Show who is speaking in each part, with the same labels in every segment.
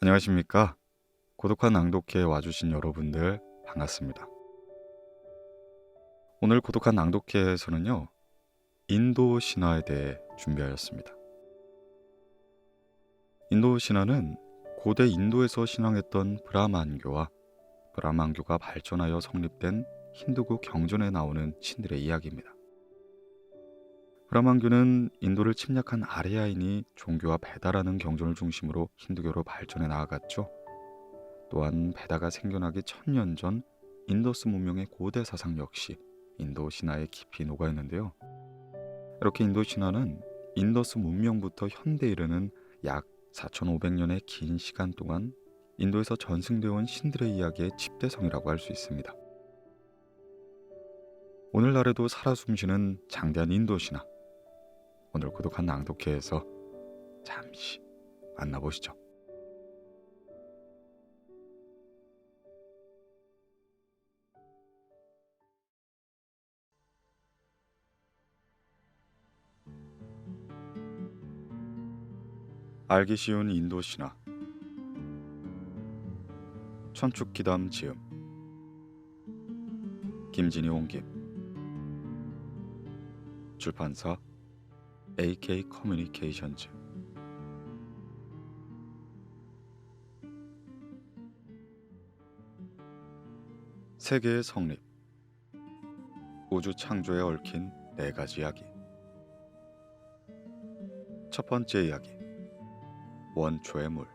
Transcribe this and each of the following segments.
Speaker 1: 안녕하십니까? 고독한 낭독회에 와주신 여러분들 반갑습니다. 오늘 고독한 낭독회에서는요, 인도 신화에 대해 준비하였습니다. 인도 신화는 고대 인도에서 신앙했던 브라만교와 브라만교가 발전하여 성립된 힌두교 경전에 나오는 신들의 이야기입니다. 브라만교는 인도를 침략한 아리아인이 종교와 베다라는 경전을 중심으로 힌두교로 발전해 나아갔죠. 또한 베다가 생겨나기 1000년 전 인더스 문명의 고대 사상 역시 인도 신화에 깊이 녹아 있는데요. 이렇게 인도 신화는 인더스 문명부터 현대에 이르는 약 4500년의 긴 시간 동안 인도에서 전승되어 온 신들의 이야기의 집대성이라고 할 수 있습니다. 오늘날에도 살아 숨쉬는 장대한 인도 신화, 오늘 고독한 낭독회에서 잠시 만나보시죠. 알기 쉬운 인도 신화, 천축기담 지음, 김진희 옹김, 출판사 AK 커뮤니케이션즈. 세계의 성립, 우주 창조에 얽힌 네 가지 이야기. 첫 번째 이야기, 원초의 물.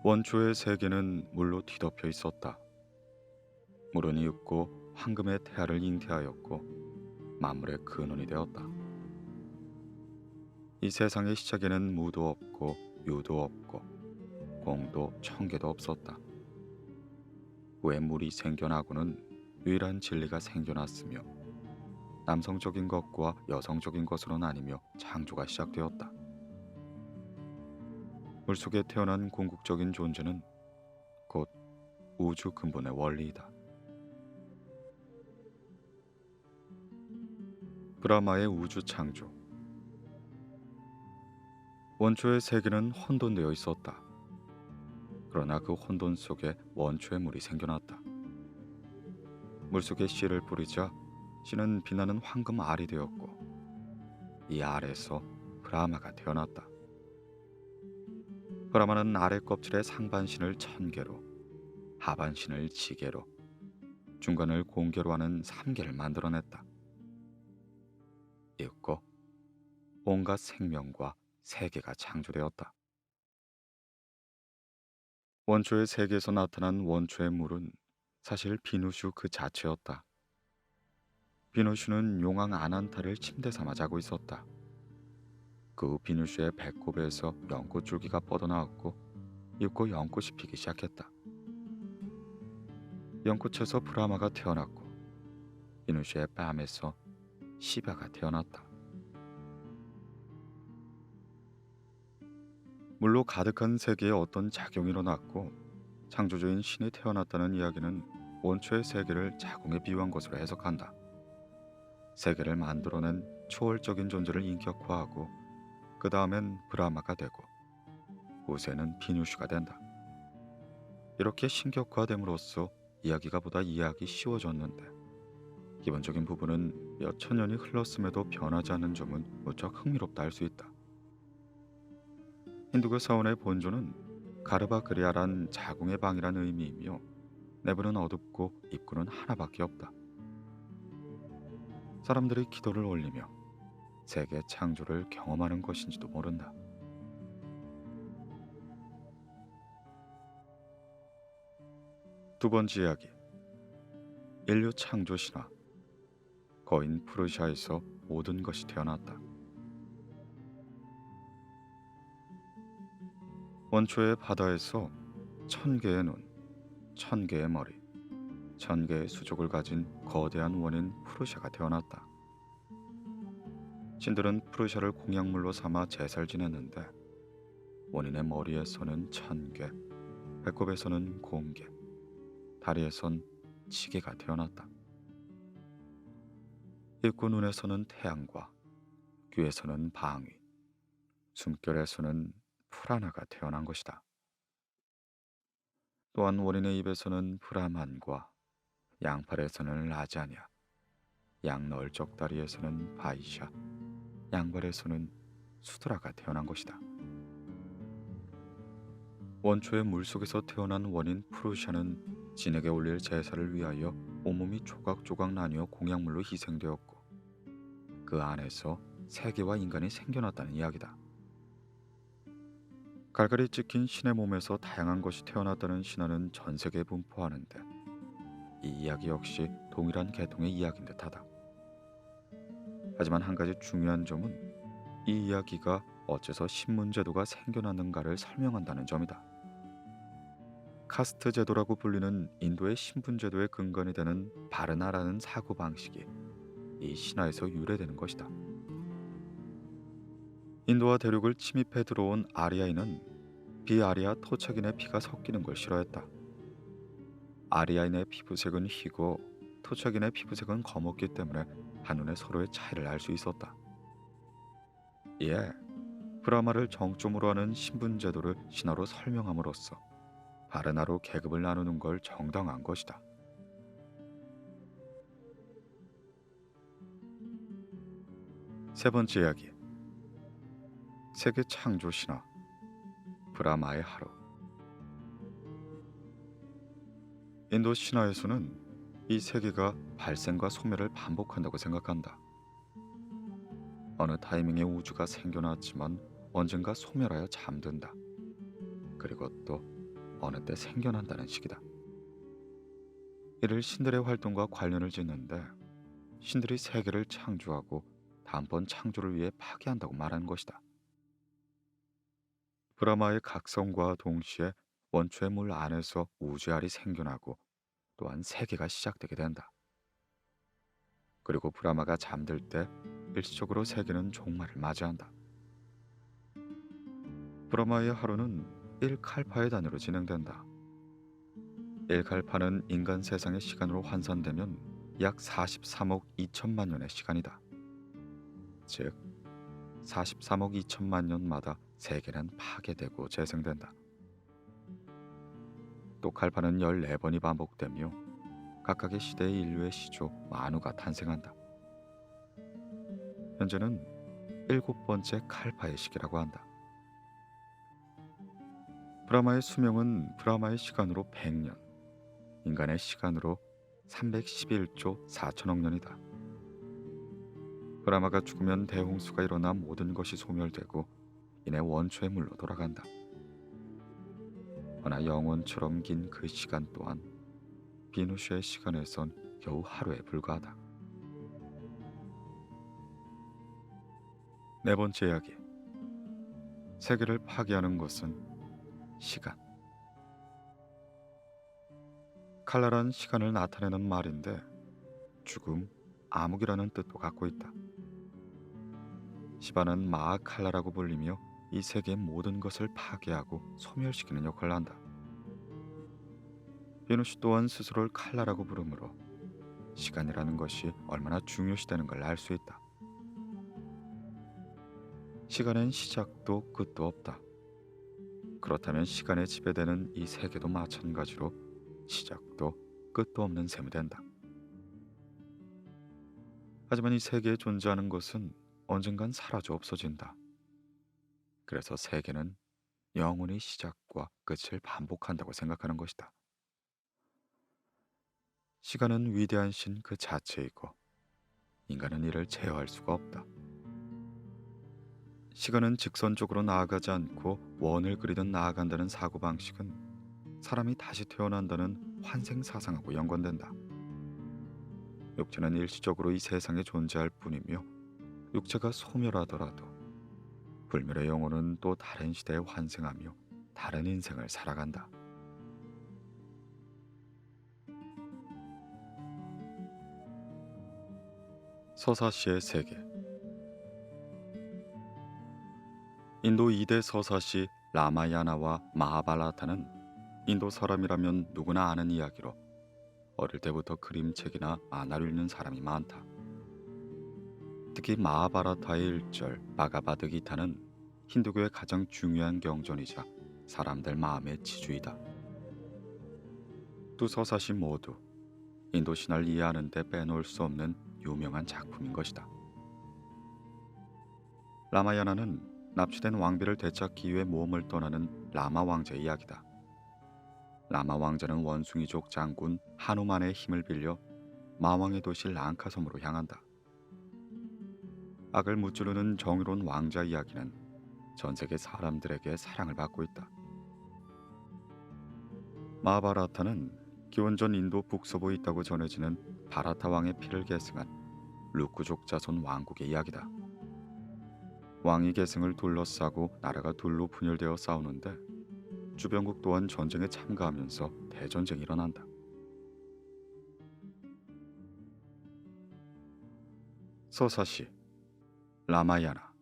Speaker 1: 원초의 세계는 물로 뒤덮여 있었다. 물은 이윽고 황금의 태아를 잉태하였고 만물의 근원이 되었다. 이 세상의 시작에는 무도 없고 유도 없고 공도 청계도 없었다. 후에 물이 생겨나고는 유일한 진리가 생겨났으며 남성적인 것과 여성적인 것으로 나뉘며 창조가 시작되었다. 물속에 태어난 궁극적인 존재는 곧 우주 근본의 원리이다. 브라마의 우주 창조. 원초의 세계는 혼돈되어 있었다. 그러나 그 혼돈 속에 원초의 물이 생겨났다. 물속에 씨를 뿌리자 씨는 빛나는 황금 알이 되었고 이 알에서 브라마가 태어났다. 브라마는 알의 껍질에 상반신을 천개로, 하반신을 지개로, 중간을 공개로 하는 삼개를 만들어냈다. 이윽고 온갖 생명과 세계가 창조되었다. 원초의 세계에서 나타난 원초의 물은 사실 비누슈 그 자체였다. 비누슈는 용왕 아난타를 침대 삼아 자고 있었다. 그 후 비누슈의 배꼽에서 연꽃줄기가 뻗어나왔고 이윽고 연꽃이 피기 시작했다. 연꽃에서 브라마가 태어났고 비누슈의 뺨에서 시바가 태어났다. 물로 가득한 세계에 어떤 작용이 일어났고 창조주인 신이 태어났다는 이야기는 원초의 세계를 자궁에 비유한 것으로 해석한다. 세계를 만들어낸 초월적인 존재를 인격화하고 그 다음엔 브라마가 되고 후세는 비누슈가 된다. 이렇게 신격화됨으로써 이야기가 보다 이해하기 쉬워졌는데 기본적인 부분은 몇 천 년이 흘렀음에도 변하지 않는 점은 무척 흥미롭다 할 수 있다. 힌두교 사원의 본조는 가르바 그리아란 자궁의 방이란 의미이며 내부는 어둡고 입구는 하나밖에 없다. 사람들이 기도를 올리며 세계 창조를 경험하는 것인지도 모른다. 두 번째 이야기, 인류 창조 신화. 거인 프루시아에서 모든 것이 태어났다. 원초의 바다에서 1000개의 눈, 1000개의 머리, 1000개의 수족을 가진 거대한 원인 프루시아가 태어났다. 신들은 프루시아를 공약물로 삼아 제사를 지냈는데 원인의 머리에서는 1000개, 배꼽에서는 공개, 다리에선 지게가 태어났다. 입구 눈에서는 태양과 귀에서는 방위, 숨결에서는 풀하나가 태어난 것이다. 또한 원인의 입에서는 브라만과 양팔에서는 라자냐, 양널적 다리에서는 바이샤, 양발에서는 수드라가 태어난 것이다. 원초의 물속에서 태어난 원인 프루샤는 진에게 올릴 제사를 위하여 온몸이 조각조각 나뉘어 공약물로 희생되었고 그 안에서 세계와 인간이 생겨났다는 이야기다. 갈갈이 찍힌 신의 몸에서 다양한 것이 태어났다는 신화는 전 세계에 분포하는데 이 이야기 역시 동일한 계통의 이야기인 듯하다. 하지만 한 가지 중요한 점은 이 이야기가 어째서 신문제도가 생겨났는가를 설명한다는 점이다. 카스트 제도라고 불리는 인도의 신분제도의 근간이 되는 바르나라는 사고방식이 이 신화에서 유래되는 것이다. 인도와 대륙을 침입해 들어온 아리아인은 비아리아 토착인의 피가 섞이는 걸 싫어했다. 아리아인의 피부색은 희고 토착인의 피부색은 검었기 때문에 한눈에 서로의 차이를 알 수 있었다. 이에 브라마를 정점으로 하는 신분제도를 신화로 설명함으로써 바르나로 계급을 나누는 걸 정당한 것이다. 세 번째 이야기, 세계 창조 신화 브라마의 하루. 인도 신화에서는 이 세계가 발생과 소멸을 반복한다고 생각한다. 어느 타이밍에 우주가 생겨났지만 언젠가 소멸하여 잠든다. 그리고 또 어느 때 생겨난다는 식이다. 이를 신들의 활동과 관련을 짓는데 신들이 세계를 창조하고 다음번 창조를 위해 파괴한다고 말하는 것이다. 브라마의 각성과 동시에 원초의 물 안에서 우주알이 생겨나고 또한 세계가 시작되게 된다. 그리고 브라마가 잠들 때 일시적으로 세계는 종말을 맞이한다. 브라마의 하루는 1칼파의 단위로 진행된다. 1칼파는 인간 세상의 시간으로 환산되면 약 43억 2천만 년의 시간이다. 즉 43억 2천만 년마다 세계는 파괴되고 재생된다. 또 칼파는 14번이 반복되며 각각의 시대의 인류의 시조 마누가 탄생한다. 현재는 7번째 칼파의 시기라고 한다. 브라마의 수명은 브라마의 시간으로 100년, 인간의 시간으로 311조 4천억 년이다. 브라마가 죽으면 대홍수가 일어나 모든 것이 소멸되고 이내 원초의 물로 돌아간다. 허나 영원처럼 긴 그 시간 또한 비누시의 시간에선 겨우 하루에 불과하다. 네 번째 이야기, 세계를 파괴하는 것은 시간. 칼라란 시간을 나타내는 말인데 죽음, 암흑이라는 뜻도 갖고 있다. 시바는 마아칼라라고 불리며 이 세계의 모든 것을 파괴하고 소멸시키는 역할을 한다. 비누시 또한 스스로를 칼라라고 부르므로 시간이라는 것이 얼마나 중요시되는 걸 알 수 있다. 시간엔 시작도 끝도 없다. 그렇다면 시간에 지배되는 이 세계도 마찬가지로 시작도 끝도 없는 셈이 된다. 하지만 이 세계에 존재하는 것은 언젠간 사라져 없어진다. 그래서 세계는 영원히 시작과 끝을 반복한다고 생각하는 것이다. 시간은 위대한 신 그 자체이고 인간은 이를 제어할 수가 없다. 시간은 직선적으로 나아가지 않고 원을 그리듯 나아간다는 사고방식은 사람이 다시 태어난다는 환생사상하고 연관된다. 육체는 일시적으로 이 세상에 존재할 뿐이며 육체가 소멸하더라도 불멸의 영혼은 또 다른 시대에 환생하며 다른 인생을 살아간다. 서사시의 세계. 인도 2대 서사시 라마야나와 마하발라타는 인도 사람이라면 누구나 아는 이야기로 어릴 때부터 그림책이나 만화를 읽는 사람이 많다. 특히 마하바라타의 1절 바가바드기타는 힌두교의 가장 중요한 경전이자 사람들 마음의 지주이다. 두 서사시 모두 인도 신화를 이해하는 데 빼놓을 수 없는 유명한 작품인 것이다. 라마야나는 납치된 왕비를 되찾기 위해 몸을 떠나는 라마 왕자의 이야기다. 라마 왕자는 원숭이족 장군 하누만의 힘을 빌려 마왕의 도시 랑카섬으로 향한다. 악을 무찌르는 정의로운 왕자 이야기는 전 세계 사람들에게 사랑을 받고 있다. 마하바라타는 기원전 인도 북서부에 있다고 전해지는 바라타 왕의 피를 계승한 루크족 자손 왕국의 이야기다. 왕이 계승을 둘러싸고 나라가 둘로 분열되어 싸우는데 주변국 또한 전쟁에 참가하면서 대전쟁이 일어난다. 서사시 라마야나.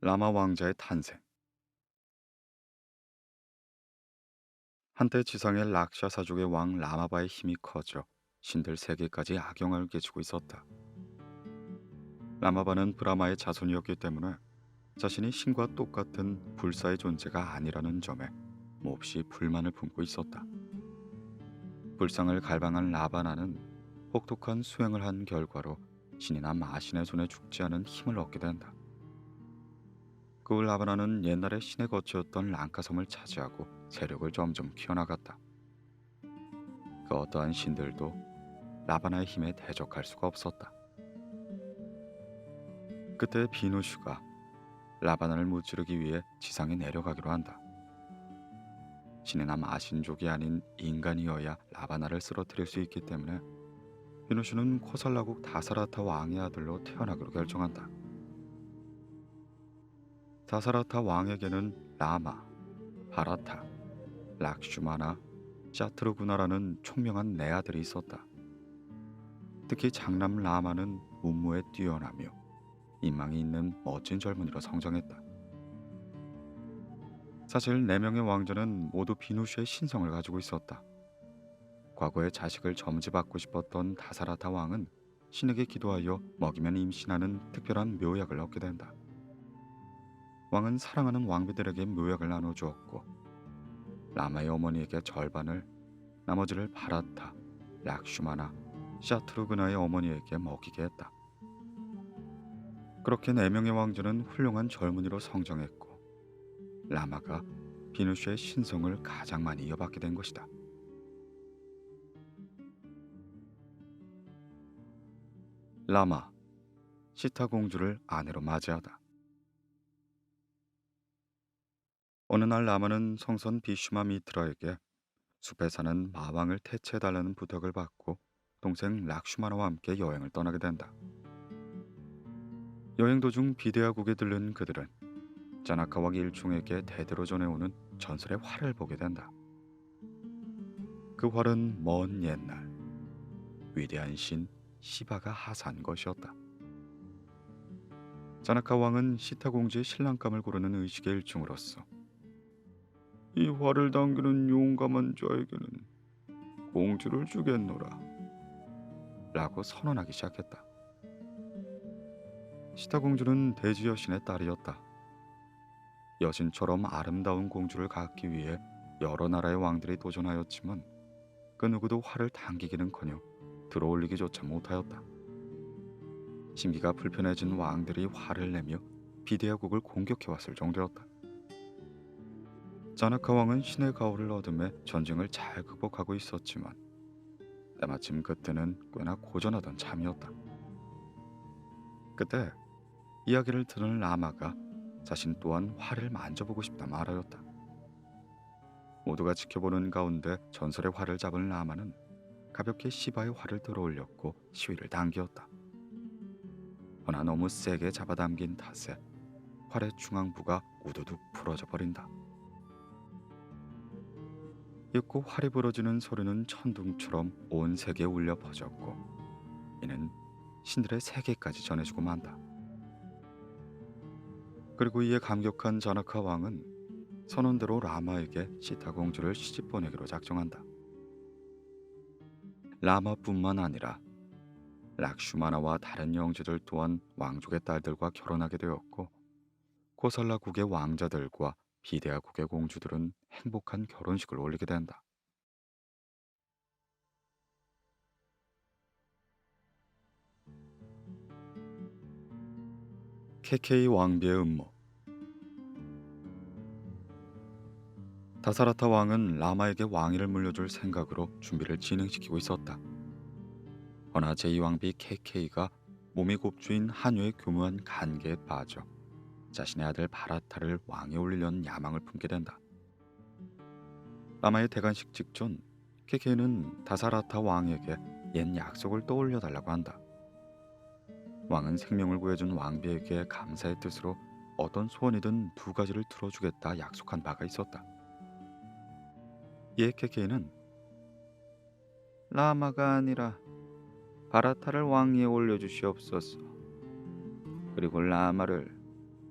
Speaker 1: 라마 왕자의 탄생. 한때 지상의 락샤사족의 왕 라마바의 힘이 커져 신들 세계까지 악영향을 끼치고 있었다. 라마바는 브라마의 자손이었기 때문에 자신이 신과 똑같은 불사의 존재가 아니라는 점에 몹시 불만을 품고 있었다. 불상을 갈망한 라바나는 혹독한 수행을 한 결과로 신이나 마신의 손에 죽지 않은 힘을 얻게 된다. 그 후 라바나는 옛날에 신의 거처였던 랑카섬을 차지하고 세력을 점점 키워나갔다. 그 어떠한 신들도 라바나의 힘에 대적할 수가 없었다. 그때 비누슈가 라바나를 무찌르기 위해 지상에 내려가기로 한다. 신이나 마신족이 아닌 인간이어야 라바나를 쓰러뜨릴 수 있기 때문에 비누슈는 코살라국 다사라타 왕의 아들로 태어나기로 결정한다. 다사라타 왕에게는 라마, 바라타, 락슈마나, 샤트르구나라는 총명한 네 아들이 있었다. 특히 장남 라마는 문무에 뛰어나며 인망이 있는 멋진 젊은이로 성장했다. 사실 네 명의 왕자는 모두 비누슈의 신성을 가지고 있었다. 과거에 자식을 점지받고 싶었던 다사라타 왕은 신에게 기도하여 먹이면 임신하는 특별한 묘약을 얻게 된다. 왕은 사랑하는 왕비들에게 묘약을 나눠주었고 라마의 어머니에게 절반을, 나머지를 바라타, 락슈마나, 샤트루그나의 어머니에게 먹이게 했다. 그렇게 네 명의 왕자는 훌륭한 젊은이로 성장했고 라마가 비누슈의 신성을 가장 많이 이어받게 된 것이다. 라마, 시타 공주를 아내로 맞이하다. 어느 날 라마는 성선 비슈마 미트라에게 숲에 사는 마왕을 퇴치해달라는 부탁을 받고 동생 락슈마나와 함께 여행을 떠나게 된다. 여행 도중 비데아국에 들른 그들은 자나카왕 일총에게 대대로 전해오는 전설의 활을 보게 된다. 그 활은 먼 옛날 위대한 신 시바가 하사한 것이었다. 자나카 왕은 시타 공주의 신랑감을 고르는 의식의 일종으로서 이 활을 당기는 용감한 자에게는 공주를 주겠노라 라고 선언하기 시작했다. 시타 공주는 대지 여신의 딸이었다. 여신처럼 아름다운 공주를 갖기 위해 여러 나라의 왕들이 도전하였지만 그 누구도 활을 당기기는커녕 들어올리기조차 못하였다. 심기가 불편해진 왕들이 화를 내며 비데아국을 공격해왔을 정도였다. 자나카 왕은 신의 가호를 얻음에 전쟁을 잘 극복하고 있었지만 때마침 그때는 꽤나 고전하던 참이었다. 그때 이야기를 들은 라마가 자신 또한 활을 만져보고 싶다 말하였다. 모두가 지켜보는 가운데 전설의 활을 잡은 라마는 가볍게 시바의 활을 들어올렸고 시위를 당기었다. 허나 너무 세게 잡아당긴 탓에 활의 중앙부가 우두둑 부러져 버린다. 옅고 활이 부러지는 소리는 천둥처럼 온 세계에 울려 퍼졌고 이는 신들의 세계까지 전해주고 만다. 그리고 이에 감격한 자나카 왕은 선언대로 라마에게 시타 공주를 시집 보내기로 작정한다. 라마뿐만 아니라 락슈마나와 다른 영주들 또한 왕족의 딸들과 결혼하게 되었고 코살라국의 왕자들과 비데아국의 공주들은 행복한 결혼식을 올리게 된다. 케케이 왕비의 음모. 다사라타 왕은 라마에게 왕위를 물려줄 생각으로 준비를 진행시키고 있었다. 허나 제2왕비 케케이가 몸이 곱주인 한유의 교묘한 간계에 빠져 자신의 아들 바라타를 왕에 올리려는 야망을 품게 된다. 라마의 대관식 직전 케케이는 다사라타 왕에게 옛 약속을 떠올려 달라고 한다. 왕은 생명을 구해준 왕비에게 감사의 뜻으로 어떤 소원이든 두 가지를 들어주겠다 약속한 바가 있었다. 이에 케케이는 라마가 아니라 바라타를 왕위에 올려주시옵소서. 그리고 라마를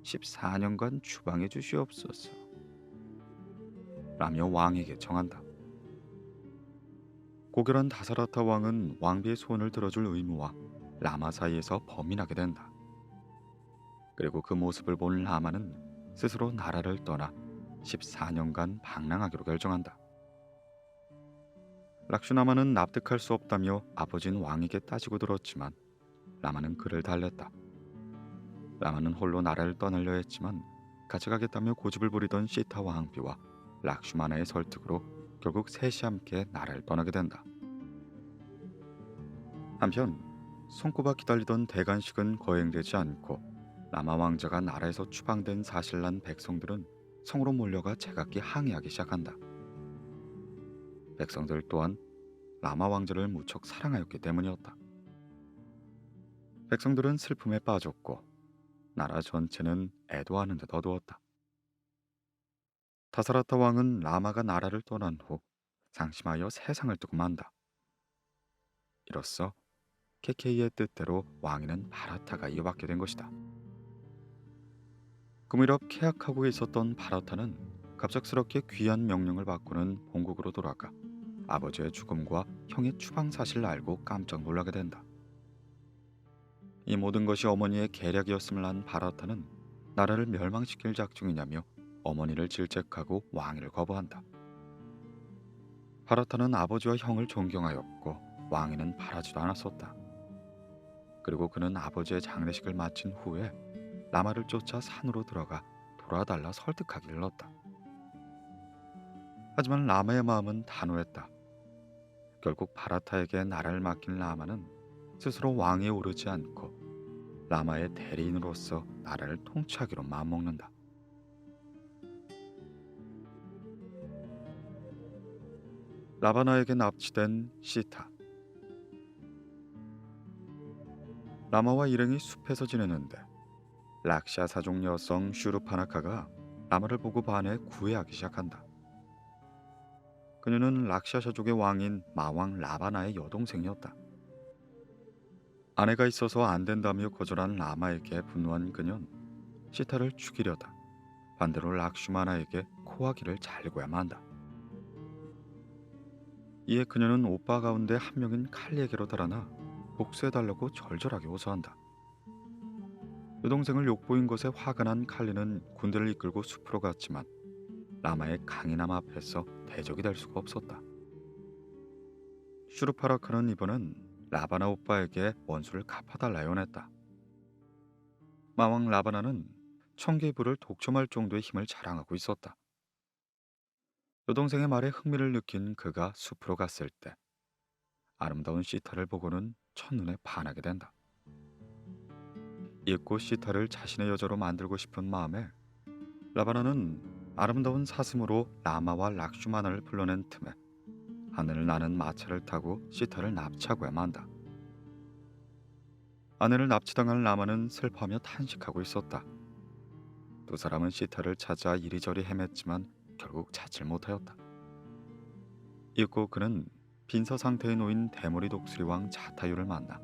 Speaker 1: 14년간 추방해 주시옵소서. 라며 왕에게 청한다. 고결한 다사라타 왕은 왕비의 소원을 들어줄 의무와 라마 사이에서 범인하게 된다. 그리고 그 모습을 본 라마는 스스로 나라를 떠나 14년간 방랑하기로 결정한다. 락슈나마는 납득할 수 없다며 아버지인 왕에게 따지고 들었지만 라마는 그를 달랬다. 라마는 홀로 나라를 떠나려 했지만 같이 가겠다며 고집을 부리던 시타 왕비와 락슈마나의 설득으로 결국 셋이 함께 나라를 떠나게 된다. 한편 손꼽아 기다리던 대관식은 거행되지 않고 라마 왕자가 나라에서 추방된 사실을 난 백성들은 성으로 몰려가 제각기 항의하기 시작한다. 백성들 또한 라마 왕자를 무척 사랑하였기 때문이었다. 백성들은 슬픔에 빠졌고 나라 전체는 애도하는 듯 어두웠다. 다사라타 왕은 라마가 나라를 떠난 후 상심하여 세상을 뜨고 만다. 이로써 케케이의 뜻대로 왕위는 바라타가 이어받게 된 것이다. 그 무렵 케약하고 있었던 바라타는 갑작스럽게 귀한 명령을 받고는 본국으로 돌아가 아버지의 죽음과 형의 추방 사실을 알고 깜짝 놀라게 된다. 이 모든 것이 어머니의 계략이었음을 안 바라타는 나라를 멸망시킬 작정이냐며 어머니를 질책하고 왕위를 거부한다. 바라타는 아버지와 형을 존경하였고 왕위는 바라지도 않았었다. 그리고 그는 아버지의 장례식을 마친 후에 라마를 쫓아 산으로 들어가 돌아달라 설득하기를 넣었다. 하지만 라마의 마음은 단호했다. 결국 바라타에게 나라를 맡긴 라마는 스스로 왕위에 오르지 않고 라마의 대리인으로서 나라를 통치하기로 마음먹는다. 라바나에게 납치된 시타. 라마와 일행이 숲에서 지내는데 락샤 사족 여성 슈르파나카가 라마를 보고 반해 구애하기 시작한다. 그녀는 락샤샤족의 왕인 마왕 라바나의 여동생이었다. 아내가 있어서 안 된다며 거절한 라마에게 분노한 그녀는 시타를 죽이려다 반대로 락슈마나에게 코하기를 잘고야만 한다. 이에 그녀는 오빠 가운데 한 명인 칼리에게로 달아나 복수해달라고 절절하게 호소한다. 여동생을 욕보인 것에 화가 난 칼리는 군대를 이끌고 숲으로 갔지만 라마의 강인함 앞에서 대적이 될 수가 없었다. 슈르파라카는 이번엔 라바나 오빠에게 원수를 갚아달라 요원했다. 마왕 라바나는 청개의 불을 독점할 정도의 힘을 자랑하고 있었다. 여동생의 말에 흥미를 느낀 그가 숲으로 갔을 때 아름다운 시타를 보고는 첫눈에 반하게 된다. 잊고 시타를 자신의 여자로 만들고 싶은 마음에 라바나는 아름다운 사슴으로 라마와 락슈마나를 불러낸 틈에 하늘을 나는 마차를 타고 시타를 납치하고야 만다. 아내를 납치당한 라마는 슬퍼하며 탄식하고 있었다. 두 사람은 시타를 찾아 이리저리 헤맸지만 결국 찾질 못하였다. 이윽고 그는 빈서 상태에 놓인 대머리 독수리 왕 자타유를 만나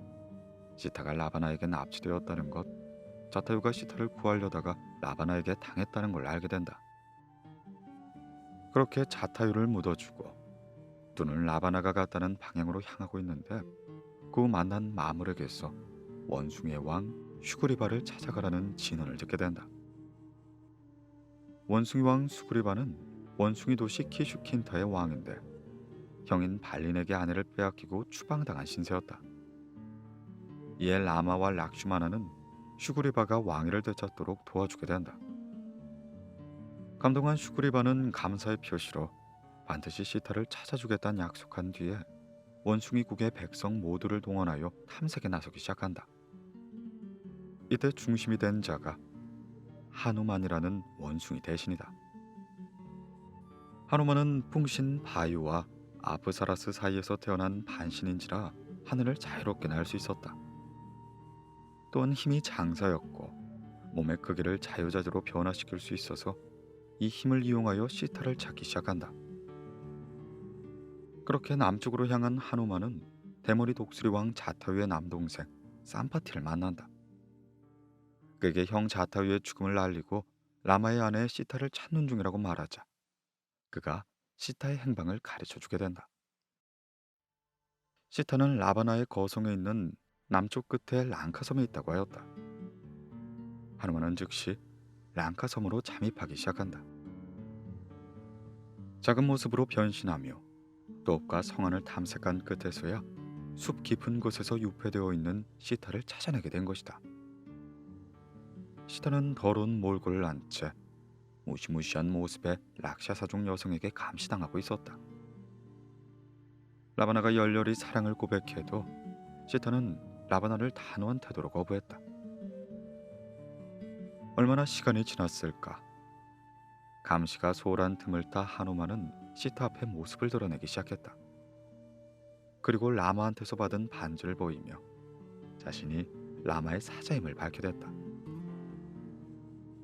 Speaker 1: 시타가 라바나에게 납치되었다는 것, 자타유가 시타를 구하려다가 라바나에게 당했다는 걸 알게 된다. 그렇게 자타유를 묻어주고 두는 라바나가 갔다는 방향으로 향하고 있는데 그 만난 마물에게서 원숭이의 왕 슈그리바를 찾아가라는 진언을 듣게 된다. 원숭이 왕 수그리바는 원숭이 도시 키슈킨타의 왕인데 형인 발린에게 아내를 빼앗기고 추방당한 신세였다. 이에 라마와 락슈마나는 슈그리바가 왕위를 되찾도록 도와주게 된다. 감동한 슈그리바는 감사의 표시로 반드시 시타를 찾아주겠다는 약속한 뒤에 원숭이국의 백성 모두를 동원하여 탐색에 나서기 시작한다. 이때 중심이 된 자가 하누만이라는 원숭이 대신이다. 하누만은 풍신 바유와 아프사라스 사이에서 태어난 반신인지라 하늘을 자유롭게 날 수 있었다. 또한 힘이 장사였고 몸의 크기를 자유자재로 변화시킬 수 있어서 이 힘을 이용하여 시타를 찾기 시작한다. 그렇게 남쪽으로 향한 하누만은 대머리 독수리 왕 자타유의 남동생 산파티를 만난다. 그에게 형 자타유의 죽음을 알리고 라마의 아내 시타를 찾는 중이라고 말하자 그가 시타의 행방을 가르쳐주게 된다. 시타는 라바나의 거성에 있는 남쪽 끝에 랑카섬에 있다고 하였다. 하누만은 즉시 랑카섬으로 잠입하기 시작한다. 작은 모습으로 변신하며 돛과 성안을 탐색한 끝에서야 숲 깊은 곳에서 유폐되어 있는 시타를 찾아내게 된 것이다. 시타는 더러운 몰골을 한 채 무시무시한 모습의 락샤사족 여성에게 감시당하고 있었다. 라바나가 열렬히 사랑을 고백해도 시타는 라바나를 단호한 태도로 거부했다. 얼마나 시간이 지났을까? 감시가 소홀한 틈을 타 하누만은 시타 앞에 모습을 드러내기 시작했다. 그리고 라마한테서 받은 반지를 보이며 자신이 라마의 사자임을 밝혀댔다.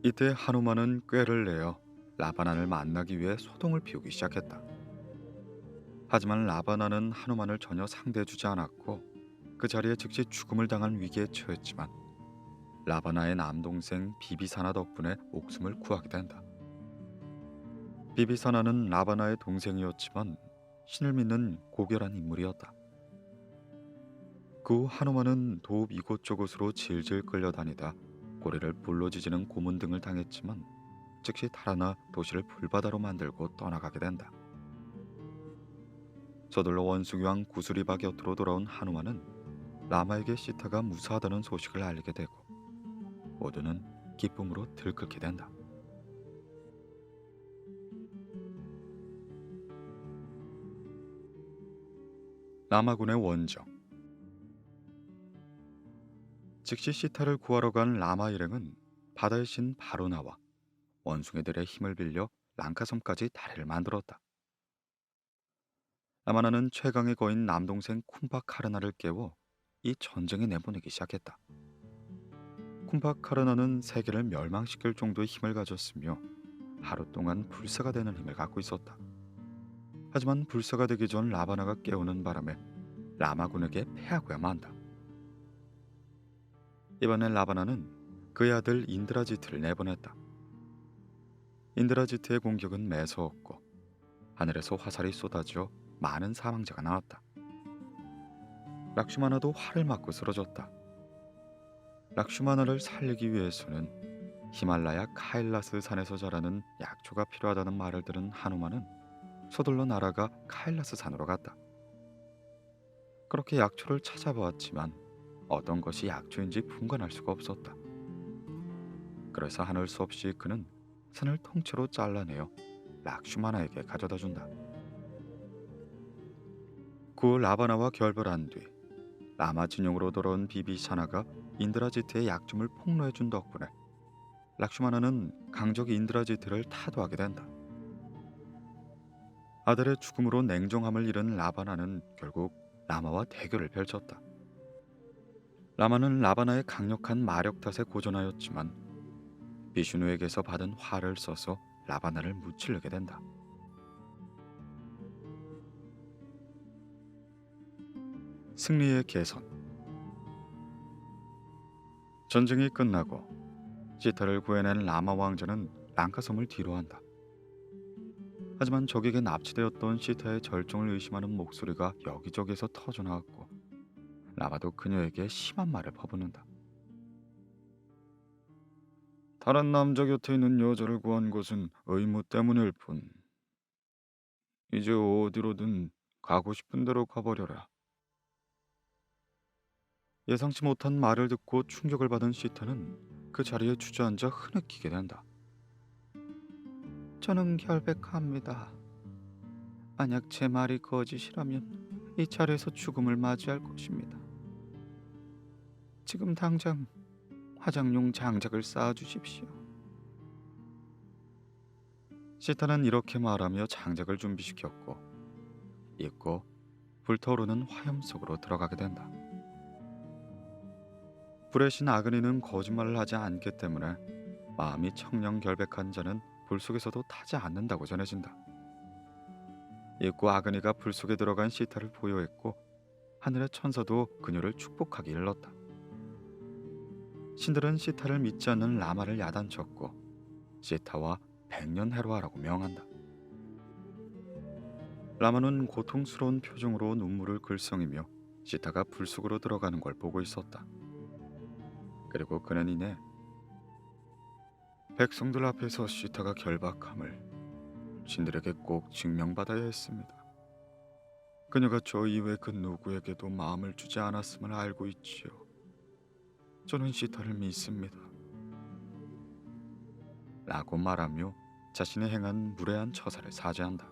Speaker 1: 이때 하누만은 꾀를 내어 라바난을 만나기 위해 소동을 피우기 시작했다. 하지만 라바난은 하누만을 전혀 상대해주지 않았고 그 자리에 즉시 죽음을 당한 위기에 처했지만 라바나의 남동생 비비사나 덕분에 목숨을 구하게 된다. 비비사나는 라바나의 동생이었지만 신을 믿는 고결한 인물이었다. 그 후 하누만은 도읍 이곳저곳으로 질질 끌려다니다 고리를 불로 지지는 고문 등을 당했지만 즉시 달아나 도시를 불바다로 만들고 떠나가게 된다. 서둘러 원숭이왕 구스리바 곁으로 돌아온 하누만은 라마에게 시타가 무사하다는 소식을 알리게 되고 모두는 기쁨으로 들끓게 된다. 라마군의 원정. 즉시 시타를 구하러 간 라마 일행은 바다의 신 바로나와 원숭이들의 힘을 빌려 랑카섬까지 다리를 만들었다. 라마나는 최강의 거인 남동생 쿰파카르나를 깨워 이 전쟁에 내보내기 시작했다. 쿰파카르나는 세계를 멸망시킬 정도의 힘을 가졌으며 하루 동안 불사가 되는 힘을 갖고 있었다. 하지만 불사가 되기 전 라바나가 깨우는 바람에 라마군에게 패하고야 만다. 이번엔 라바나는 그의 아들 인드라지트를 내보냈다. 인드라지트의 공격은 매서웠고 하늘에서 화살이 쏟아져 많은 사망자가 나왔다. 락슈마나도 활을 맞고 쓰러졌다. 락슈마나를 살리기 위해서는 히말라야 카일라스 산에서 자라는 약초가 필요하다는 말을 들은 하누만은 서둘러 나라가 카일라스 산으로 갔다. 그렇게 약초를 찾아보았지만 어떤 것이 약초인지 분간할 수가 없었다. 그래서 하늘 수 없이 그는 산을 통째로 잘라내어 락슈마나에게 가져다 준다. 그 후 라바나와 결별한 뒤 라마 진영으로 돌아온 비비샤나가 인드라지트의 약점을 폭로해 준 덕분에 락슈마나는 강적 인드라지트를 타도하게 된다. 아들의 죽음으로 냉정함을 잃은 라바나는 결국 라마와 대결을 펼쳤다. 라마는 라바나의 강력한 마력 탓에 고전하였지만 비슈누에게서 받은 화를 써서 라바나를 무찌르게 된다. 승리의 개선. 전쟁이 끝나고 시타를 구해낸 라마 왕자는 랑카섬을 뒤로한다. 하지만 적에게 납치되었던 시타의 절정을 의심하는 목소리가 여기저기서 터져나왔고 라마도 그녀에게 심한 말을 퍼붓는다. 다른 남자 곁에 있는 여자를 구한 것은 의무 때문일 뿐. 이제 어디로든 가고 싶은 대로 가버려라. 예상치 못한 말을 듣고 충격을 받은 시타는 그 자리에 주저앉아 흐느끼게 된다. 저는 결백합니다. 만약 제 말이 거짓이라면 이 자리에서 죽음을 맞이할 것입니다. 지금 당장 화장용 장작을 쌓아주십시오. 시타는 이렇게 말하며 장작을 준비시켰고 잊고 불타오르는 화염 속으로 들어가게 된다. 불의 신 아그니는 거짓말을 하지 않기 때문에 마음이 청렴결백한 자는 불 속에서도 타지 않는다고 전해진다. 잊고 아그니가 불 속에 들어간 시타를 보여했고 하늘의 천사도 그녀를 축복하기 일렀다. 신들은 시타를 믿지 않는 라마를 야단쳤고 시타와 백년 해로하라고 명한다. 라마는 고통스러운 표정으로 눈물을 글썽이며 시타가 불 속으로 들어가는 걸 보고 있었다. 그리고 그는 이내 백성들 앞에서 시타가 결박함을 신들에게 꼭 증명받아야 했습니다. 그녀가 저 이외 그 누구에게도 마음을 주지 않았음을 알고 있지요. 저는 시타를 믿습니다. 라고 말하며 자신이 행한 무례한 처사를 사죄한다.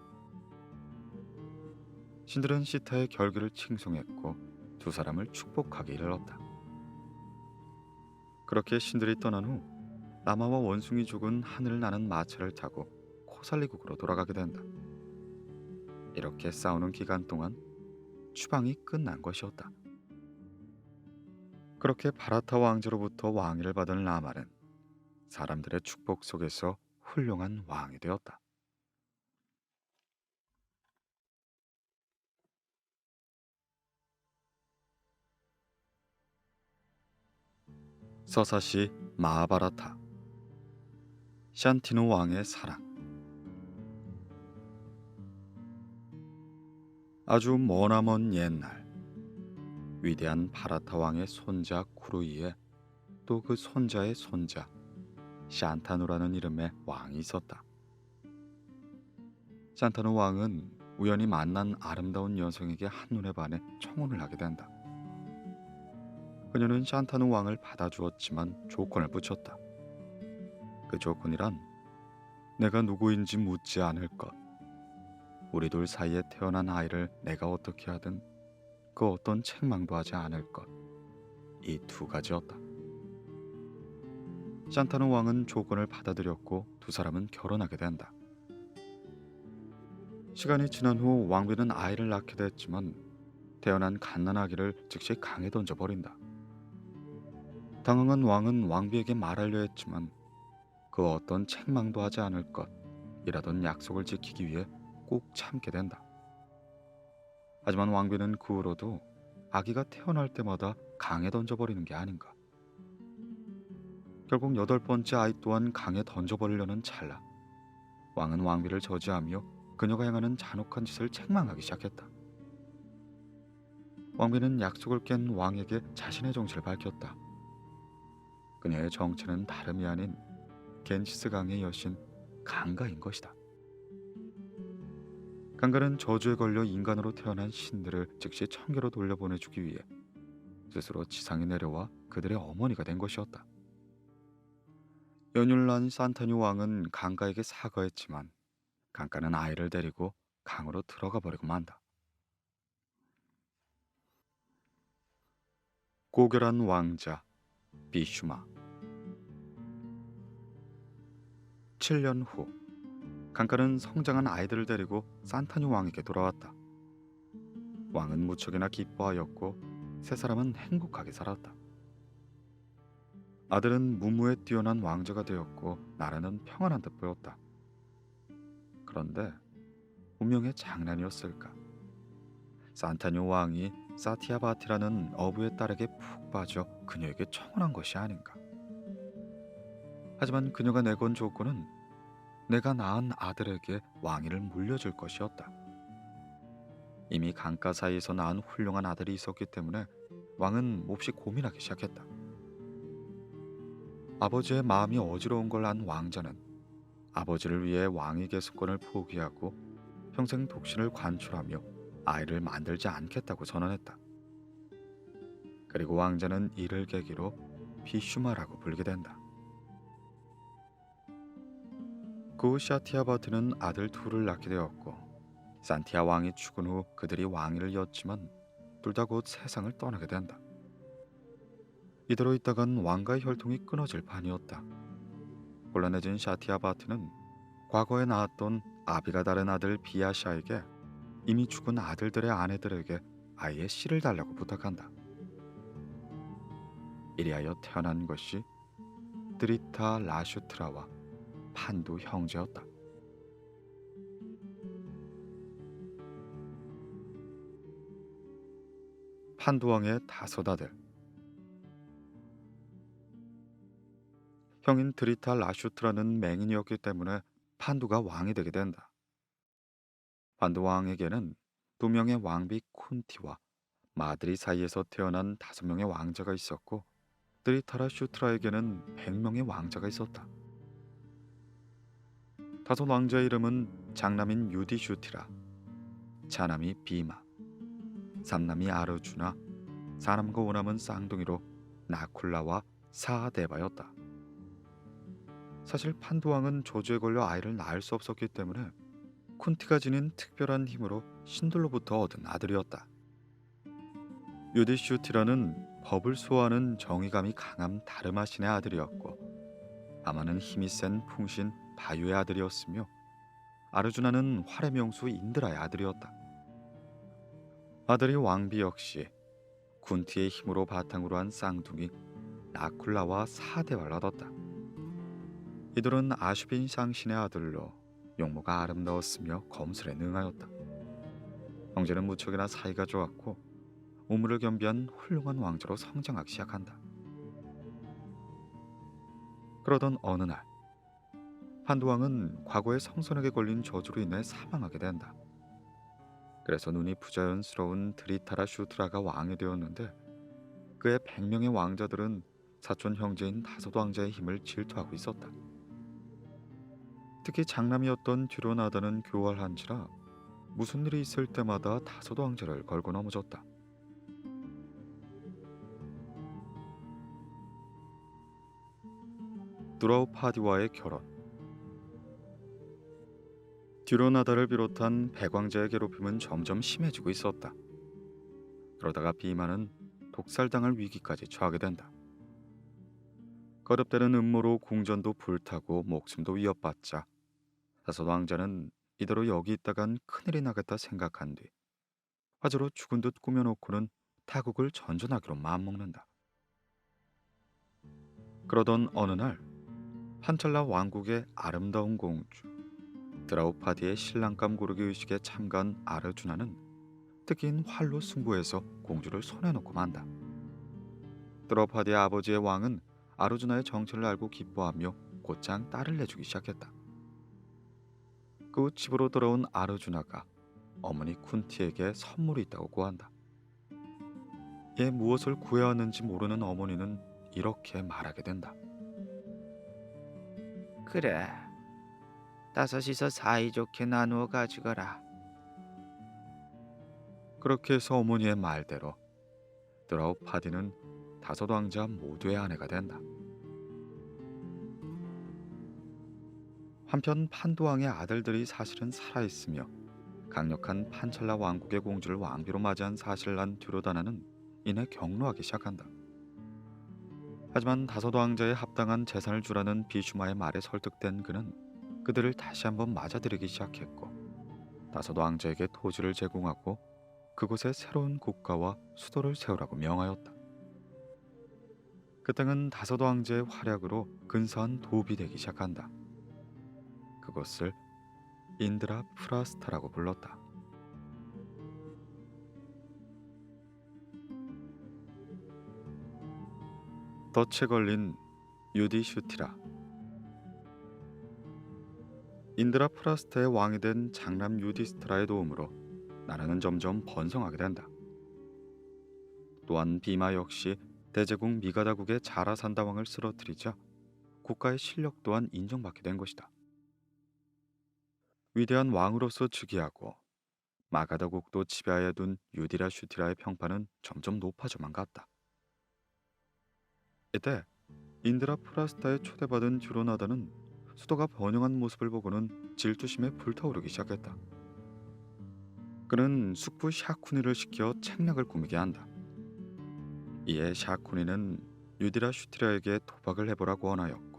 Speaker 1: 신들은 시타의 결기를 칭송했고 두 사람을 축복하게 일렀다. 그렇게 신들이 떠난 후 라마와 원숭이 족은 하늘을 나는 마차를 타고 코살리국으로 돌아가게 된다. 이렇게 싸우는 기간 동안 추방이 끝난 것이었다. 그렇게 바라타 왕자로부터 왕위를 받은 라마는 사람들의 축복 속에서 훌륭한 왕이 되었다. 서사시 마하바라타. 샨티누 왕의 사랑. 아주 머나먼 옛날 위대한 바라타 왕의 손자 쿠루이에 또 그 손자의 손자 샨타누라는 이름의 왕이 있었다. 샨타누 왕은 우연히 만난 아름다운 여성에게 한눈에 반해 청혼을 하게 된다. 그녀는 샨타누 왕을 받아주었지만 조건을 붙였다. 그 조건이란 내가 누구인지 묻지 않을 것, 우리 둘 사이에 태어난 아이를 내가 어떻게 하든 그 어떤 책망도 하지 않을 것, 이 두 가지였다. 샨타누 왕은 조건을 받아들였고 두 사람은 결혼하게 된다. 시간이 지난 후 왕비는 아이를 낳게 됐지만 태어난 갓난아기를 즉시 강에 던져버린다. 당황한 왕은 왕비에게 말하려 했지만 그 어떤 책망도 하지 않을 것이라던 약속을 지키기 위해 꼭 참게 된다. 하지만 왕비는 그 후로도 아기가 태어날 때마다 강에 던져버리는 게 아닌가. 결국 8번째 아이 또한 강에 던져버리려는 찰나 왕은 왕비를 저지하며 그녀가 행하는 잔혹한 짓을 책망하기 시작했다. 왕비는 약속을 깬 왕에게 자신의 정체를 밝혔다. 그녀의 정체는 다름이 아닌 겐지스 강의 여신 강가인 것이다. 강가는 저주에 걸려 인간으로 태어난 신들을 즉시 천계로 돌려보내주기 위해 스스로 지상에 내려와 그들의 어머니가 된 것이었다. 연휴를 난 산타뉴 왕은 강가에게 사과했지만 강가는 아이를 데리고 강으로 들어가 버리고 만다. 고결한 왕자 비슈마. 7년 후 강가는 성장한 아이들을 데리고 산타뉴 왕에게 돌아왔다. 왕은 무척이나 기뻐하였고 세 사람은 행복하게 살았다. 아들은 무무에 뛰어난 왕자가 되었고 나라는 평안한 듯 보였다. 그런데 운명의 장난이었을까? 산타뉴 왕이 사티아바티라는 어부의 딸에게 푹 빠져 그녀에게 청혼한 것이 아닌가. 하지만 그녀가 내건 조건은 내가 낳은 아들에게 왕위를 물려줄 것이었다. 이미 강가 사이에서 낳은 훌륭한 아들이 있었기 때문에 왕은 몹시 고민하기 시작했다. 아버지의 마음이 어지러운 걸 안 왕자는 아버지를 위해 왕위 계승권을 포기하고 평생 독신을 관철하며 아이를 만들지 않겠다고 선언했다. 그리고 왕자는 이를 계기로 비슈마라고 불게 된다. 그 후 샤티아바트는 아들 둘을 낳게 되었고 산티아 왕이 죽은 후 그들이 왕위를 이었지만 둘 다 곧 세상을 떠나게 된다. 이대로 있다간 왕가의 혈통이 끊어질 판이었다. 곤란해진 샤티아바트는 과거에 낳았던 아비가 다른 아들 비아샤에게 이미 죽은 아들들의 아내들에게 아이의 씨를 달라고 부탁한다. 이리하여 태어난 것이 드리타 라슈트라와 판두 형제였다. 판두 왕의 다섯 아들. 형인 드리타 라슈트라는 맹인이었기 때문에 판두가 왕이 되게 된다. 판두 왕에게는 두 명의 왕비 쿤티와 마드리 사이에서 태어난 다섯 명의 왕자가 있었고 드리타라 슈트라에게는 100명의 왕자가 있었다. 다섯 왕자의 이름은 장남인 유디슈티라, 차남이 비마, 삼남이 아르주나, 사남과 오남은 쌍둥이로 나쿨라와 사하데바였다. 사실 판두왕은 저주에 걸려 아이를 낳을 수 없었기 때문에 쿤티가 지닌 특별한 힘으로 신들로부터 얻은 아들이었다. 유디슈티라는 법을 수호하는 정의감이 강한 다르마신의 아들이었고 아마는 힘이 센 풍신 바유의 아들이었으며 아르주나는 활의 명수 인드라의 아들이었다. 아들이 왕비 역시 쿤티의 힘으로 바탕으로 한 쌍둥이 나쿨라와 사대와를 얻었다. 이들은 아슈빈 쌍신의 아들로 용모가 아름다웠으며 검술에 능하였다. 형제는 무척이나 사이가 좋았고 우물을 겸비한 훌륭한 왕자로 성장하기 시작한다. 그러던 어느 날 판두왕은 과거에 성선에게 걸린 저주로 인해 사망하게 된다. 그래서 눈이 부자연스러운 드리타라 슈트라가 왕이 되었는데 그의 100명의 왕자들은 사촌 형제인 다섯 왕자의 힘을 질투하고 있었다. 특히 장남이었던 듀로나다는 교활한지라 무슨 일이 있을 때마다 다섯 왕자를 걸고 넘어졌다. 두라우파디와의 결혼. 듀로나다를 비롯한 백왕자의 괴롭힘은 점점 심해지고 있었다. 그러다가 비마는 독살당할 위기까지 처하게 된다. 거듭되는 음모로 궁전도 불타고 목숨도 위협받자 다섯 왕자는 이대로 여기 있다간 큰일이 나겠다 생각한 뒤 화재로 죽은 듯 꾸며놓고는 타국을 전전하기로 마음먹는다. 그러던 어느 날 판찰라 왕국의 아름다운 공주 드라우파디의 신랑감 고르기 의식에 참가한 아르주나는 특기인 활로 승부해서 공주를 손에 놓고 만다. 드라우파디의 아버지의 왕은 아르주나의 정체를 알고 기뻐하며 곧장 딸을 내주기 시작했다. 그 후 집으로 돌아온 아르주나가 어머니 쿤티에게 선물이 있다고 고한다. 얘 무엇을 구해왔는지 모르는 어머니는 이렇게 말하게 된다.
Speaker 2: 그래, 다섯이서 사이좋게 나누어 가지거라.
Speaker 1: 그렇게 해서 어머니의 말대로 드라우파디는 다섯 왕자 모두의 아내가 된다. 한편 판두왕의 아들들이 사실은 살아있으며 강력한 판찰라 왕국의 공주를 왕비로 맞이한 사실을 안 듀로다나는 이내 경로하기 시작한다. 하지만 다섯 왕자에 합당한 재산을 주라는 비슈마의 말에 설득된 그는 그들을 다시 한번 맞아들이기 시작했고 다섯 왕자에게 토지를 제공하고 그곳에 새로운 국가와 수도를 세우라고 명하였다. 그 땅은 다섯 왕자의 활약으로 근사한 도읍이 되기 시작한다. 그것을 인드라 프라스타라고 불렀다. 덫에 걸린 유디슈티라. 인드라 프라스타의 왕이 된 장남 유디스트라의 도움으로 나라는 점점 번성하게 된다. 또한 비마 역시 대제국 미가다국의 자라산다 왕을 쓰러뜨리자 국가의 실력 또한 인정받게 된 것이다. 위대한 왕으로서 즉위하고 마가다국도 지배하에 둔 유디라 슈티라의 평판은 점점 높아져만 갔다. 이때 인드라 프라스타에 초대받은 듀로나다는 수도가 번영한 모습을 보고는 질투심에 불타오르기 시작했다. 그는 숙부 샤쿠니를 시켜 책략을 꾸미게 한다. 이에 샤쿠니는 유디라 슈티라에게 도박을 해보라고 원하였고,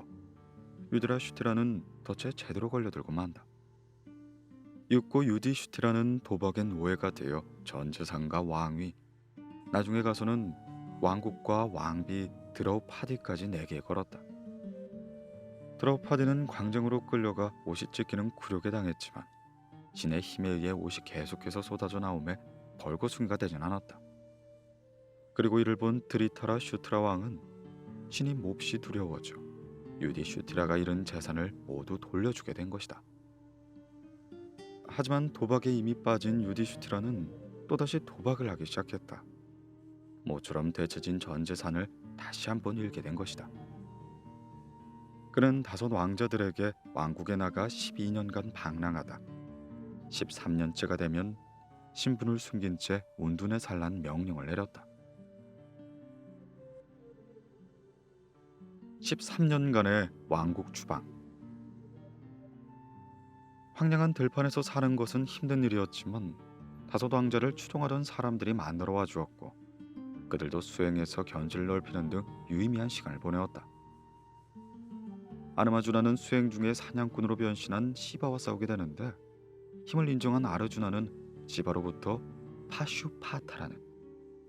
Speaker 1: 유디라 슈티라는 덫에 제대로 걸려들고 만다. 육고 유디 슈티라는 도박의 노예가 되어 전 재산과 왕위, 나중에 가서는 왕국과 왕비 드라우파디까지 내게 걸었다. 드라우파디는 광정으로 끌려가 옷이 찢기는 굴욕에 당했지만 신의 힘에 의해 옷이 계속해서 쏟아져 나오매 벌거숭이가 되진 않았다. 그리고 이를 본 드리타라 슈트라 왕은 신이 몹시 두려워져 유디 슈티라가 잃은 재산을 모두 돌려주게 된 것이다. 하지만 도박에 이미 빠진 유디 슈티라는 또다시 도박을 하기 시작했다. 모처럼 되찾은 전 재산을 다시 한번 잃게 된 것이다. 그는 다섯 왕자들에게 왕국에 나가 12년간 방랑하다 13년째가 되면 신분을 숨긴 채 운둔에 살란 명령을 내렸다. 13년간의 왕국 추방. 황량한 들판에서 사는 것은 힘든 일이었지만 다섯 왕자를 추종하던 사람들이 만들어와 주었고, 그들도 수행해서 견지를 넓히는 등 유의미한 시간을 보내었다. 아르마주나는 수행 중에 사냥꾼으로 변신한 시바와 싸우게 되는데, 힘을 인정한 아르주나는 시바로부터 파슈파타라는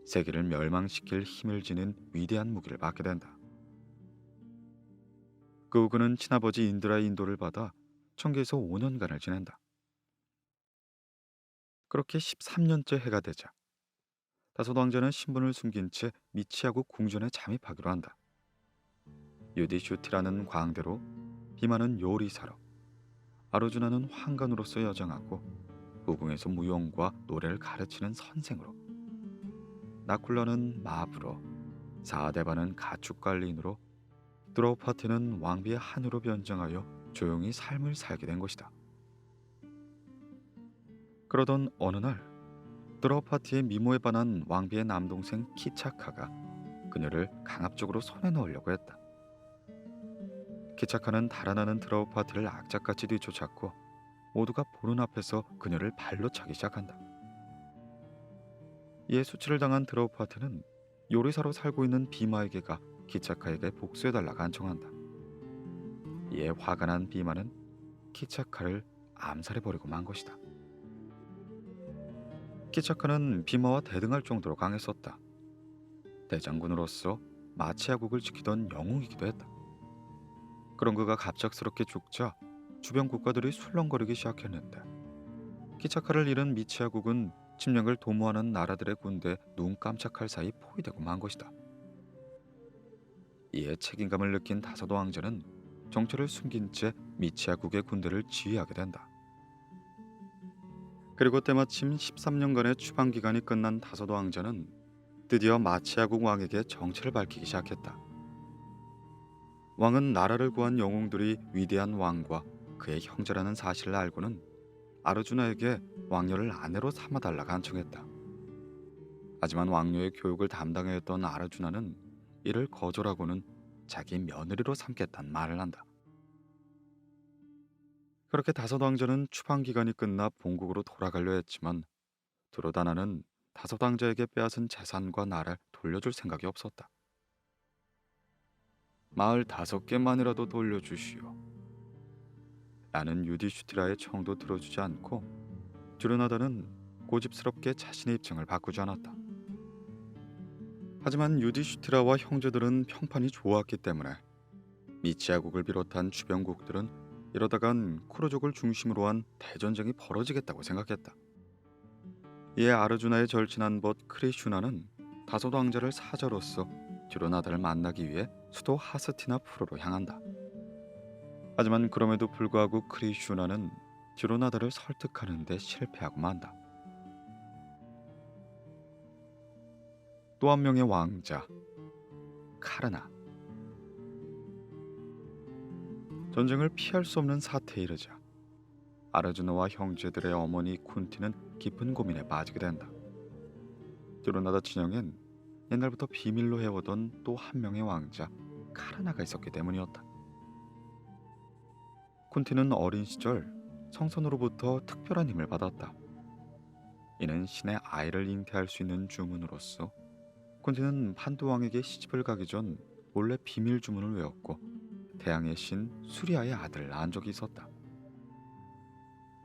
Speaker 1: 세계를 멸망시킬 힘을 지닌 위대한 무기를 받게 된다. 그 후 그는 친아버지 인드라의 인도를 받아 청계에서 5년간을 지낸다. 그렇게 13년째 해가 되자 다섯 왕자는 신분을 숨긴 채 미치하고 궁전에 잠입하기로 한다. 유디슈티라는 광대로, 비마는 요리사로, 아르주나는 환관으로서 여정하고 후궁에서 무용과 노래를 가르치는 선생으로, 나쿨라는 마부로, 사데바는 가축관리인으로, 드로파티는 왕비의 한우로 변장하여 조용히 삶을 살게 된 것이다. 그러던 어느 날 드로파티의 미모에 반한 왕비의 남동생 키차카가 그녀를 강압적으로 손에 넣으려고 했다. 키차카는 달아나는 드로파티를 악착같이 뒤쫓았고 모두가 보는 앞에서 그녀를 발로 차기 시작한다. 이에 수치를 당한 드로파티는 요리사로 살고 있는 비마에게 가 키차카에게 복수해달라 간청한다. 이에 화가 난 비마는 키차카를 암살해버리고 만 것이다. 키차카는 비마와 대등할 정도로 강했었다. 대장군으로서 마치아국을 지키던 영웅이기도 했다. 그런 그가 갑작스럽게 죽자 주변 국가들이 술렁거리기 시작했는데, 키차카를 잃은 미치아국은 침략을 도모하는 나라들의 군대에 눈 깜짝할 사이 포위되고 만 것이다. 이에 책임감을 느낀 다섯 왕자는 정체를 숨긴 채 미치아국의 군대를 지휘하게 된다. 그리고 때마침 13년간의 추방 기간이 끝난 다섯 왕자는 드디어 마치아국 왕에게 정체를 밝히기 시작했다. 왕은 나라를 구한 영웅들이 위대한 왕과 그의 형제라는 사실을 알고는 아르주나에게 왕녀를 아내로 삼아달라 간청했다. 하지만 왕녀의 교육을 담당해야 했던 아르주나는 이를 거절하고는 자기 며느리로 삼겠다는 말을 한다. 그렇게 다섯 왕자는 추방 기간이 끝나 본국으로 돌아가려 했지만 두로다나는 다섯 왕자에게 빼앗은 재산과 나라를 돌려줄 생각이 없었다. 마을 5개만이라도 돌려주시오. 나는 유디슈티라의 청도 들어주지 않고, 듀르나다는 고집스럽게 자신의 입장을 바꾸지 않았다. 하지만 유디슈티라와 형제들은 평판이 좋았기 때문에 미치아국을 비롯한 주변국들은 이러다간 쿠르족을 중심으로 한 대전쟁이 벌어지겠다고 생각했다. 이에 아르주나의 절친한 벗 크리슈나는 다섯 왕자를 사자로서 듀르나다를 만나기 위해 수도 하스티나푸르로 향한다. 하지만 그럼에도 불구하고 크리슈나는 듀르나다를 설득하는 데 실패하고 만다. 또 한 명의 왕자, 카르나. 전쟁을 피할 수 없는 사태에 이르자 아르주나와 형제들의 어머니 쿤티는 깊은 고민에 빠지게 된다. 드로나다 진영엔 옛날부터 비밀로 해오던 또 한 명의 왕자 카르나가 있었기 때문이었다. 쿤티는 어린 시절 성선으로부터 특별한 힘을 받았다. 이는 신의 아이를 잉태할 수 있는 주문으로서 쿤티는 판두왕에게 시집을 가기 전 몰래 비밀 주문을 외웠고 태양의 신 수리아의 아들을 낳은 적이 있었다.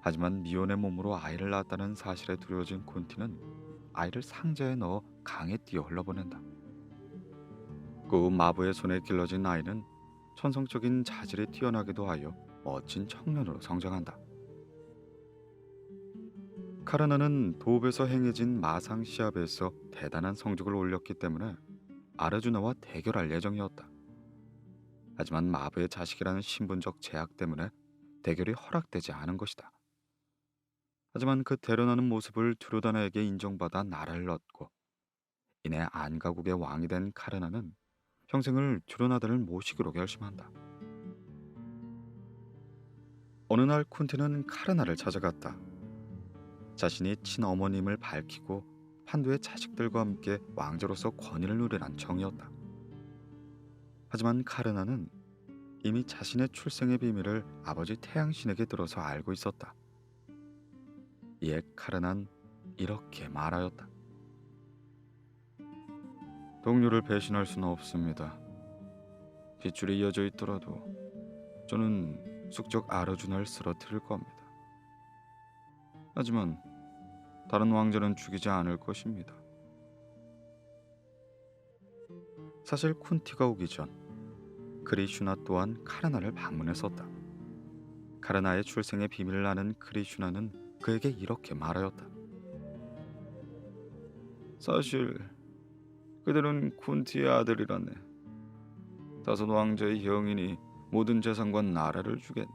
Speaker 1: 하지만 미혼의 몸으로 아이를 낳았다는 사실에 두려워진 쿤티는 아이를 상자에 넣어 강에 띄어 흘러보낸다. 그 후 마부의 손에 길러진 아이는 천성적인 자질이 뛰어나기도 하여 멋진 청년으로 성장한다. 카르나는 도읍에서 행해진 마상 시합에서 대단한 성적을 올렸기 때문에 아르주나와 대결할 예정이었다. 하지만 마부의 자식이라는 신분적 제약 때문에 대결이 허락되지 않은 것이다. 하지만 그 대련하는 모습을 두로다나에게 인정받아 나라를 얻고 이내 안가국의 왕이 된 카르나는 평생을 두로나다를 모시기로 결심한다. 어느 날 쿤티는 카르나를 찾아갔다. 자신이 친어머님을 밝히고 판도의 자식들과 함께 왕자로서 권위를 누리란 정이었다. 하지만 카르나는 이미 자신의 출생의 비밀을 아버지 태양신에게 들어서 알고 있었다. 이에 카르난 이렇게 말하였다. 동료를 배신할 수는 없습니다. 뒷줄이 이어져 있더라도 저는 숙적 아르주나를 쓰러뜨릴 겁니다. 하지만 다른 왕자는 죽이지 않을 것입니다. 사실 쿤티가 오기 전 크리슈나 또한 카르나를 방문했었다. 카르나의 출생의 비밀을 아는 크리슈나는 그에게 이렇게 말하였다. 사실 그들은 쿤티의 아들이라네. 다섯 왕자의 형이니 모든 재산과 나라를 주겠네.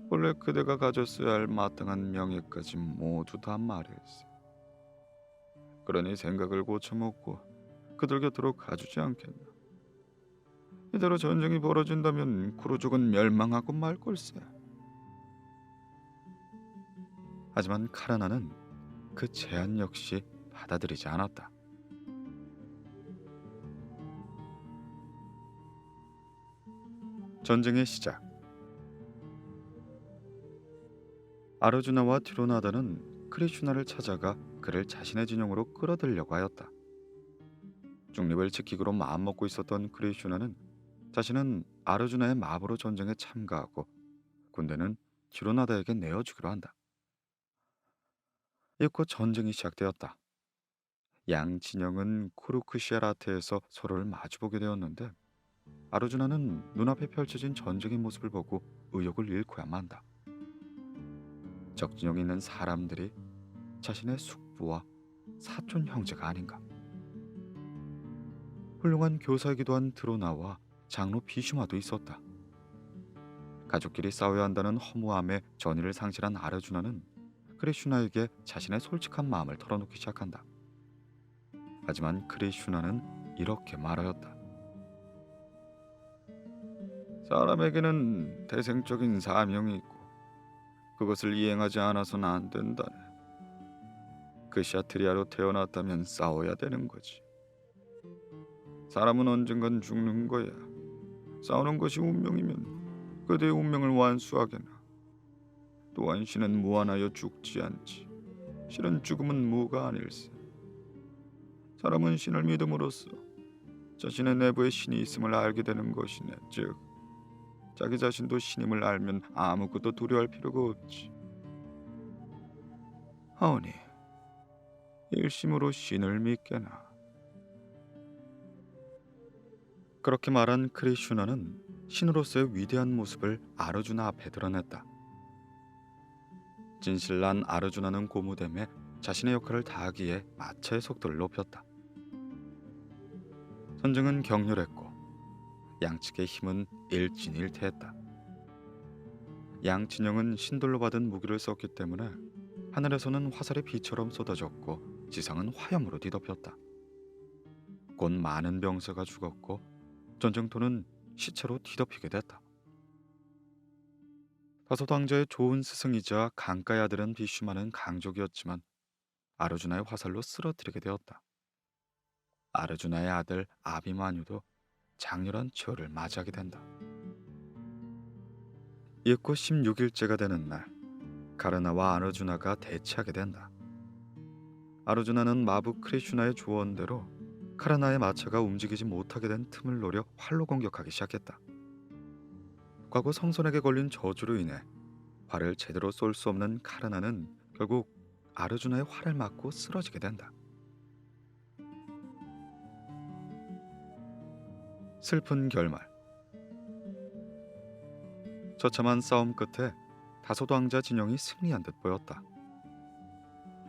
Speaker 1: 원래 그대가 가졌어야 할 마땅한 명예까지 모두 다 말했어. 그러니 생각을 고쳐먹고 그들 곁으로 가주지 않겠나. 이대로 전쟁이 벌어진다면 쿠루족은 멸망하고 말 걸세. 하지만 카르나는 그 제안 역시 받아들이지 않았다. 전쟁의 시작. 아르주나와 티로나다는 크리슈나를 찾아가 그를 자신의 진영으로 끌어들려고 하였다. 중립을 지키기로 마음먹고 있었던 크리슈나는 자신은 아르주나의 마부로 전쟁에 참가하고 군대는 티로나다에게 내어주기로 한다. 이윽고 전쟁이 시작되었다. 양 진영은 쿠르크시아라트에서 서로를 마주보게 되었는데 아르주나는 눈앞에 펼쳐진 전쟁의 모습을 보고 의욕을 잃고야 만다. 적진영에 있는 사람들이 자신의 숙부와 사촌 형제가 아닌가. 훌륭한 교사이기도 한 드로나와 장로 비슈마도 있었다. 가족끼리 싸워야 한다는 허무함에 전의를 상실한 아르주나는 크리슈나에게 자신의 솔직한 마음을 털어놓기 시작한다. 하지만 크리슈나는 이렇게 말하였다. 사람에게는 대생적인 사명이 있고 그것을 이행하지 않아서는 안 된다네. 그 샤트리아로 태어났다면 싸워야 되는 거지. 사람은 언젠간 죽는 거야. 싸우는 것이 운명이면 그대의 운명을 완수하게나. 또한 신은 무한하여 죽지 않지. 실은 죽음은 무가 아닐세. 사람은 신을 믿음으로써 자신의 내부에 신이 있음을 알게 되는 것이네. 즉 자기 자신도 신임을 알면 아무것도 두려워할 필요가 없지. 하오니 일심으로 신을 믿게나. 그렇게 말한 크리슈나는 신으로서의 위대한 모습을 아르주나 앞에 드러냈다. 진실난 아르주나는 고무됨에 자신의 역할을 다하기에 마차의 속도를 높였다. 전쟁은 격렬했고 양측의 힘은 일진일퇴했다. 양 진영은 신들로 받은 무기를 썼기 때문에 하늘에서는 화살이 비처럼 쏟아졌고 지상은 화염으로 뒤덮였다. 곧 많은 병사가 죽었고 전쟁터는 시체로 뒤덮이게 됐다. 다소도 왕자의 좋은 스승이자 강가의 아들은 비슈마는 강족이었지만 아르주나의 화살로 쓰러뜨리게 되었다. 아르주나의 아들 아비마뉴도 장렬한 최후를 맞이하게 된다. 이윽고 16일째가 되는 날, 가르나와 아르주나가 대치하게 된다. 아르주나는 마부 크리슈나의 조언대로 카르나의 마차가 움직이지 못하게 된 틈을 노려 활로 공격하기 시작했다. 과거 성선에게 걸린 저주로 인해 활을 제대로 쏠 수 없는 카르나는 결국 아르주나의 활을 맞고 쓰러지게 된다. 슬픈 결말. 처참한 싸움 끝에 다소도 왕자 진영이 승리한 듯 보였다.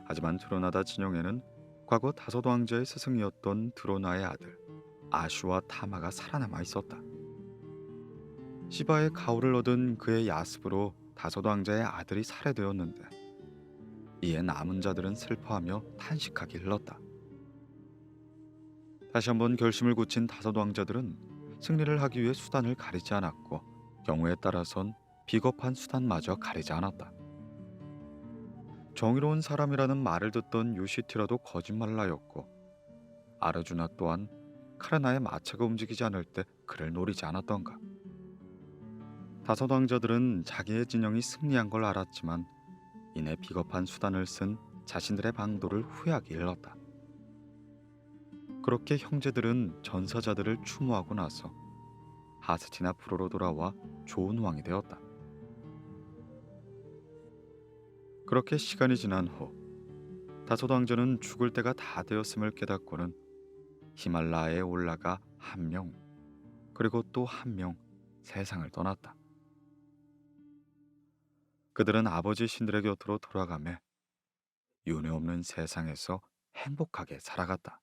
Speaker 1: 하지만 드로나다 진영에는 과거 다소도 왕자의 스승이었던 드로나의 아들 아슈와 타마가 살아남아 있었다. 시바의 가호를 얻은 그의 야습으로 다소도 왕자의 아들이 살해되었는데 이에 남은 자들은 슬퍼하며 탄식하기 흘렀다. 다시 한번 결심을 굳힌 다소도 왕자들은 승리를 하기 위해 수단을 가리지 않았고 경우에 따라선 비겁한 수단마저 가리지 않았다. 정의로운 사람이라는 말을 듣던 유시티라도 거짓말을 하였고 아르주나 또한 카르나의 마차가 움직이지 않을 때 그를 노리지 않았던가. 다섯 왕자들은 자기의 진영이 승리한 걸 알았지만 이내 비겁한 수단을 쓴 자신들의 방도를 후회하기 일렀다. 그렇게 형제들은 전사자들을 추모하고 나서 하스티나푸로로 돌아와 좋은 왕이 되었다. 그렇게 시간이 지난 후 다섯 왕자는 죽을 때가 다 되었음을 깨닫고는 히말라야에 올라가 한 명, 그리고 또 한 명 세상을 떠났다. 그들은 아버지 신들의 곁으로 돌아가며 윤회 없는 세상에서 행복하게 살아갔다.